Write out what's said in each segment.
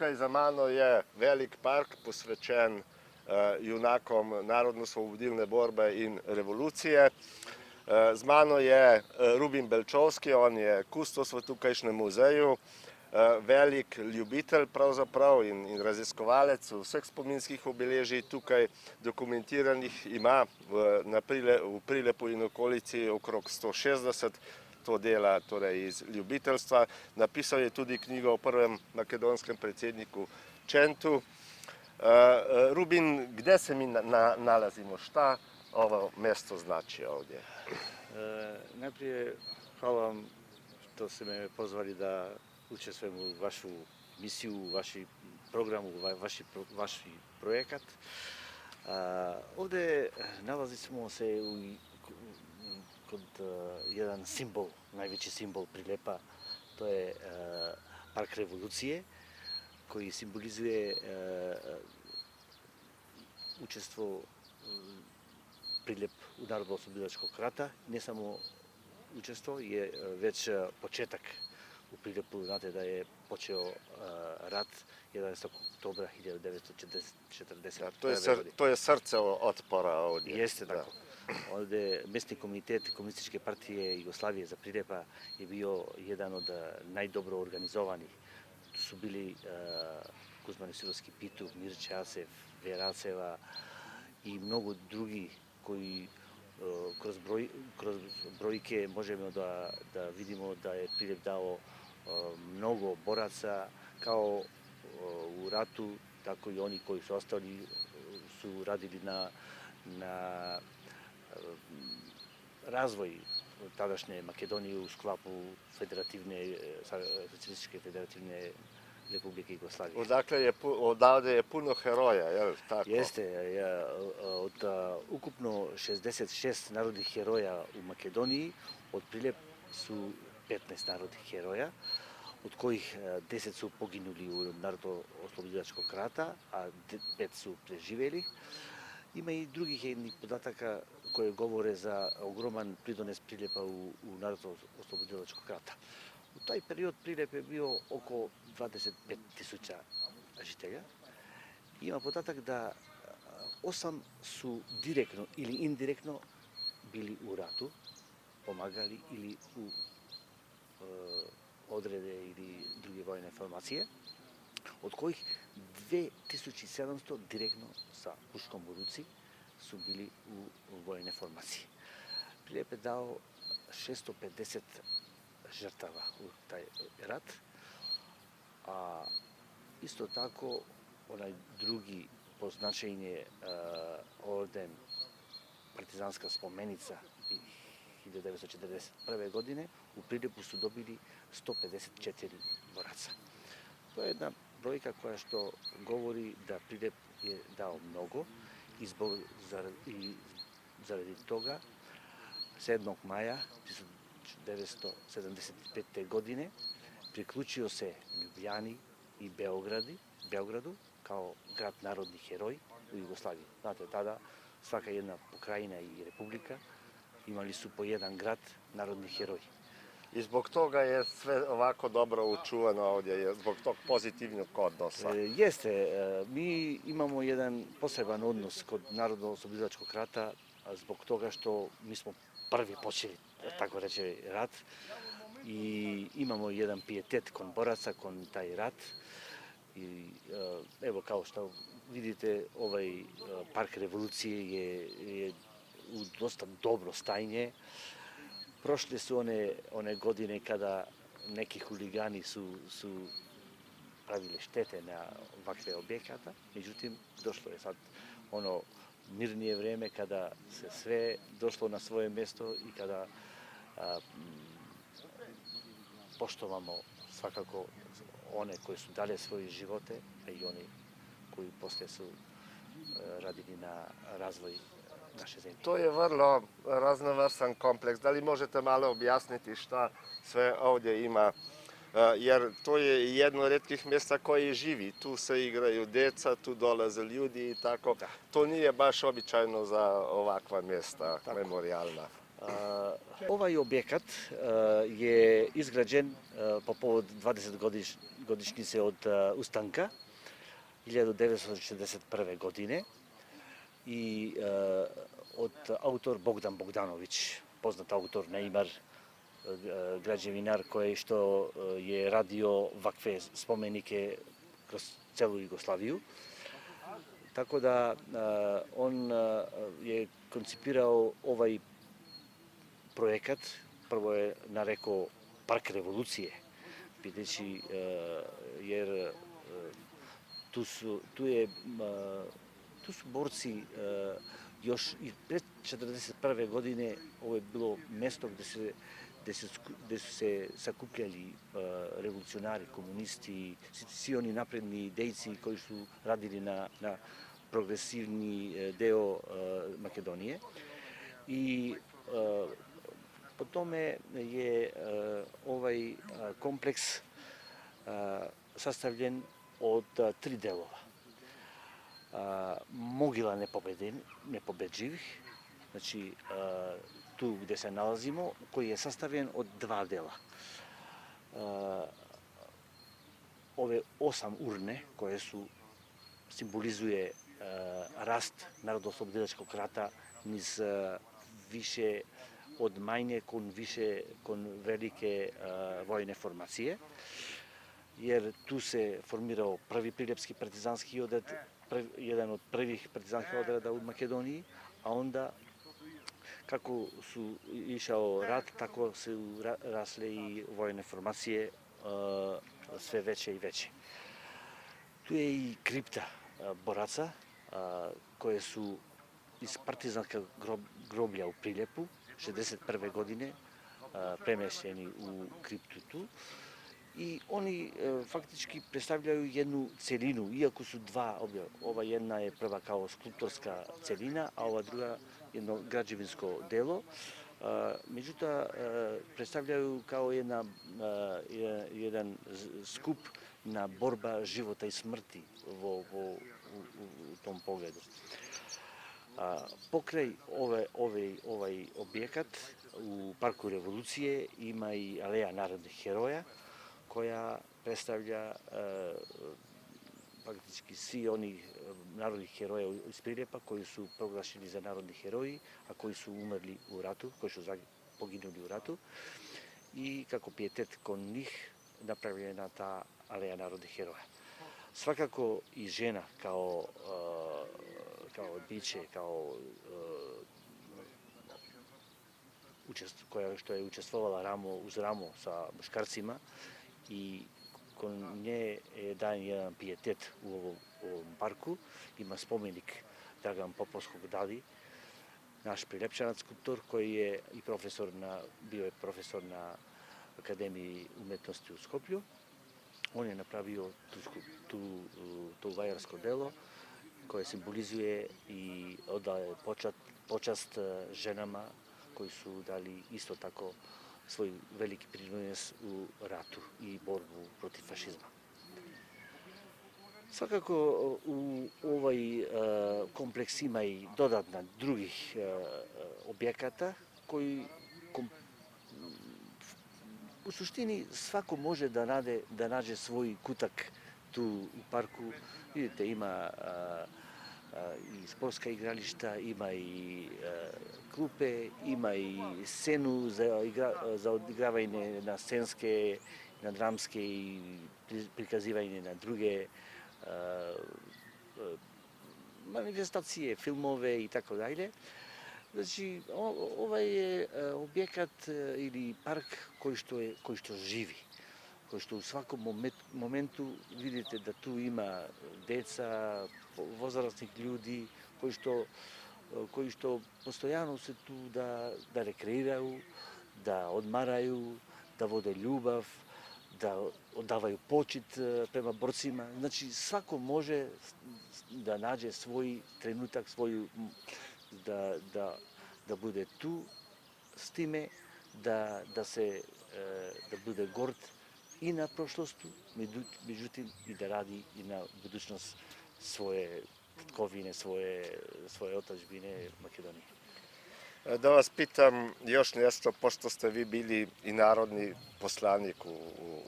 tukaj za mano je velik park posvečen junakom narodno-osvobodilne borbe in revolucije. Z mano je Rubin Belčovski, on je kustos v tukajšnjem muzeju, velik ljubitelj pravzaprav in raziskovalec vseh spominskih obeležij. Tukaj dokumentiranih ima v Prilepu in okolici okrog 160, to dela torej iz ljubiteljstva. Napisal je tudi knjigo o prvem makedonskem predsedniku Čentu. Rubin, gdje se mi nalazimo? Šta ovo mjesto znači ovdje? Najprije hvala vam što ste me pozvali da učestvujem u vašu misiju, u vaši program, u vaš projekat. Ovdje nalazimo se kod jedan simbol, najveći simbol Prilepa, to je Park revolucije, koji simbolizuje učestvo Prilep u Narodno-oslobodilačkog rata. Ne samo učestvo, je već početak u Prilepu. Znate da je počeo rat 11. oktobra 1941. To je srce otpora ovdje. Jeste tako. Ovdje mjesni komitet Komunističke partije Jugoslavije za Prilepa je bio jedan od najdobro organizovanih. Tu su bili Kuzman Josilovski Pitu, Mirče Asev, Vera Aceva i mnogo drugih koji kroz brojke možemo da vidimo da je Prilep dao mnogo boraca, kao u ratu, tako i oni koji su ostali su radili na razvoj tadašnje Makedonije u sklopu Socijalističke federativne Republike Jugoslavije. Odavde je puno heroja, je li tako? Jeste, od ukupno 66 narodnih heroja u Makedoniji, od Prilep su 15 narodnih heroja, od kojih 10 su poginuli u Narodno-oslobodilačkog rata, a 5 su preživjeli. Ima i drugih jednih podataka koje govore za ogroman pridones Prilepa u Narodno-oslobodilačkog rata. U taj period Prilep je bio oko 25.000 žitelja. Ima podatak da 8 su direktno ili indirektno bili u ratu, pomagali ili u odrede ili druge vojne formacije, od kojih 2700 direktno sa puškom u ruci su bili u vojne formacije. Prilep je dao 650 žrtava u taj rat, a isto tako onaj drugi po značenje orden partizanska spomenica 1941. godine u Prilepu su dobili 154 boraca. To je jedna brojka koja što govori da Prilep je dao mnogo i zaradi toga 7. maja 1975. godine priključio se Ljubljani i Beogradu kao grad narodni heroj u Jugoslaviji. Znate, tada svaka jedna pokrajina i republika imali su po jedan grad narodni heroj. I zbog toga je sve ovako dobro učuvano ovdje, zbog tog pozitivnog odnosa. Jeste, mi imamo jedan poseban odnos kod Narodno-oslobodilačkog rata, zbog toga što mi smo prvi počeli, tako reći, rat i imamo jedan pijetet kon boraca, kon taj rat. I evo, kao što vidite, ovaj Park revolucije je u dosta dobro stanje. Prošle su one godine kada neki huligani su pravili štete na ovakve objekata, međutim, došlo je sad ono mirnije vrijeme kada se sve došlo na svoje mjesto i kada poštovamo svakako one koji su dali svoje živote, a i oni koji poslije su radili na razvoj naše zemlje. To je vrlo raznovrsan kompleks. Da li možete malo objasniti šta sve ovdje ima? Jer to je jedno od retkih mjesta koje živi. Tu se igraju djeca, tu dolaze ljudi i tako. Da. To nije baš običajno za ovakva mjesta memorijalna. Ovaj objekat je izgrađen po povod 20 godišnjice od ustanka 1961. godine i od autor Bogdan Bogdanović, poznat autor, neimar, građevinar koji što je radio ovakve spomenike kroz celu Jugoslaviju. Tako da on je koncipirao ovaj projekat, prvo je narekao Park revolucije, videći, jer tu su borci još i pred 1941. godine. Ovo je bilo mesto gde su se sakupljali revolucionari, komunisti, svi oni napredni dejci koji su radili na progresivni deo Makedonije. I po tome je ovaj kompleks sastavljen od 3 delova. Mogila nepobedživih, znači tu gde se nalazimo, koji je sastavljen od 2 dela. Ove 8 urne koje simbolizuje rast Narodnooslobodilačkog rata niz više od manje kon velike vojne formacije, jer tu se formirao prvi Priljepski partizanski odred, jedan od prvih partizanskih odreda u Makedoniji, a onda kako su išao rat, tako su rasle i vojne formacije sve veće i veće. Tu je i kripta boraca koje su iz partizanskog groblja u Priljepu 1961. godine premešteni u kriptu tu. I oni faktički predstavljaju jednu celinu, iako su 2 objekta. Ova jedna je prva kao skulptorska celina, a ova druga jedno građevinsko delo. Međutim, predstavljaju kao jedan skup na borba života i smrti u tom pogledu. Pokraj ovaj objekat u Parku revolucije ima i Aleja narodnih heroja, koja predstavlja faktički svi oni narodnih heroja iz Priljepa koji su proglašeni za narodni heroji, a koji su umrli u ratu, koji su poginuli u ratu, i kako pijetet kon njih napravljena ta Aleja narodnih heroja. Svakako i žena kao biće, koja što je učestvovala ramo uz ramo sa muškarcima, i kon nje je dan jedan pijetet u ovom parku. Ima spomenik Dragan Popovskog Dali, naš Priljepčanac skulptor, koji je i bio je profesor na Akademiji umetnosti u Skoplju. On je napravio to vajarsko delo koje simbolizuje i odaje počast ženama koji su dali isto tako svoj veliki pridonos u ratu i borbu protiv fašizma. Svakako u ovaj kompleks ima i dodatna drugih objekata koji u suštini svako može da nađe svoj kutak tu u parku. Vidite, ima i sportska igrališta, ima i klupe, ima i scenu za odigravanje na scenske, na dramske i prikazivanje na druge manifestacije, filmove i tako dalje. Znači, ovaj je objekat ili park koji što živi, koji što u svakom momentu vidite da tu ima deca, возрастnih ljudi, koji što postojano se tu da rekreiraju, da odmaraju, da vode ljubav, da odavaju počit prema borcima. Znači, svako može da nađe svoj trenutak, da bude tu s time, da bude горд i na prošlostu, međutim i da radi i na budućnost svoje tatkovine, svoje otadžbine Makedonije. Da vas pitam još nešto, pošto ste vi bili i narodni poslanik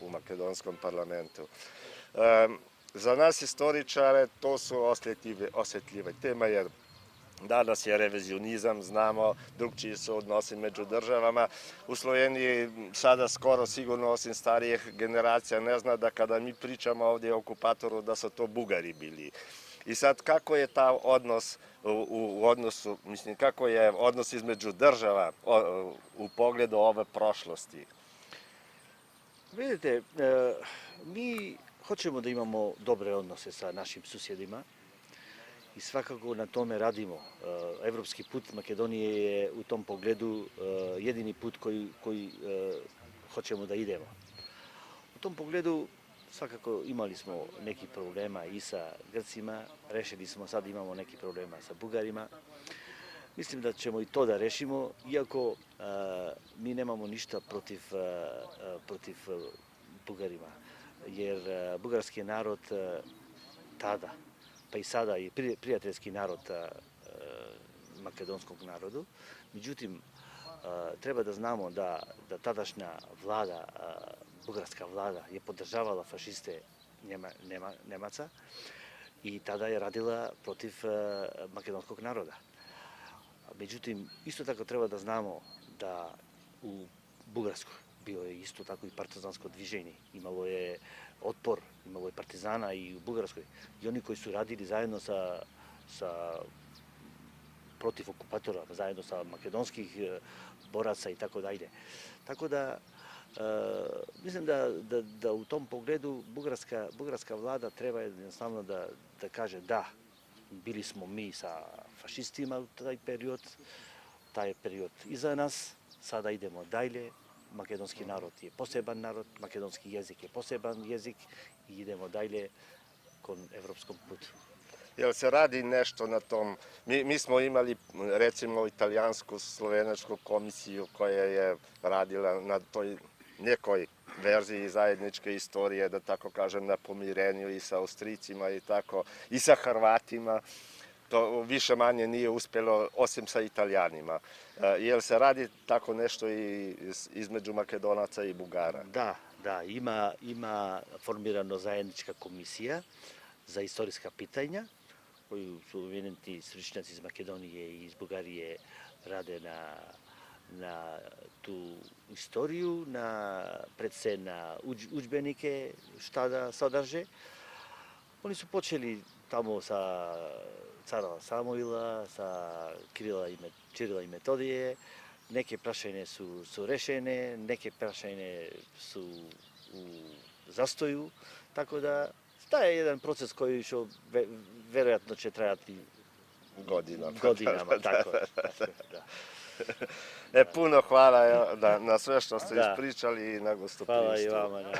u makedonskom parlamentu. Za nas istoričare to su osjetljive teme, jer danas je revizionizam, znamo, drugčiji su odnosi među državama. U Sloveniji sada skoro sigurno, osim starijih generacija, ne zna da kada mi pričamo ovdje o okupatoru, da su to Bugari bili. I sad, kako je ta odnos u odnosu, mislim, kako je odnos između država u pogledu ove prošlosti? Vidite, mi hoćemo da imamo dobre odnose sa našim susjedima i svakako na tome radimo. Evropski put Makedonije je u tom pogledu jedini put koji hoćemo da idemo. U tom pogledu svakako imali smo neki problema i sa Grcima, rešili smo, sad imamo neki problema sa Bugarima. Mislim da ćemo i to da rešimo, iako mi nemamo ništa protiv Bugarima, jer bugarski narod tada, pa i sada je prijateljski narod makedonskog narodu. Međutim, treba da znamo da tadašnja vlada, bugarska vlada, je podržavala fašiste Nemaca i tada je radila protiv makedonskog naroda. Međutim, isto tako treba da znamo da u Bugarskoj bio je isto tako i partizansko dviženje. Imalo je otpor, imalo je partizana i u Bugarskoj. I oni koji su radili zajedno protiv okupatora, zajedno sa makedonskih boraca i tako dalje. Tako da, mislim da u tom pogledu bugarska vlada treba jednostavno da kaže da, bili smo mi sa fašistima u taj period iza nas, sada idemo dalje, makedonski narod je poseban narod, makedonski jezik je poseban jezik i idemo dalje kon evropskom putu. Jel se radi nešto na tom? Mi smo imali recimo italijansku slovenačku komisiju koja je radila na toj nekoj verziji zajedničke istorije, da tako kažem, na pomirenju i sa Austrijcima i tako, i sa Hrvatima. To više manje nije uspjelo, osim sa Italijanima. Jel se radi tako nešto i između Makedonaca i Bugara? Da, ima formirano zajednička komisija za istorijska pitanja, koju su eminentni stručnjaci iz Makedonije i iz Bugarije rade na tu istoriju, predvsem na udžbenike, šta da sadrže. Oni su počeli tamo sa cara Samuila, sa Čirila i Metodije. Neke prašine su rešene, neke prašine su u zastoju, tako da to je jedan proces koji verovatno će trajati godinama. Tako, da. Puno hvala na sve što ste ispričali i na gostoprimstvu. Hvala i vama.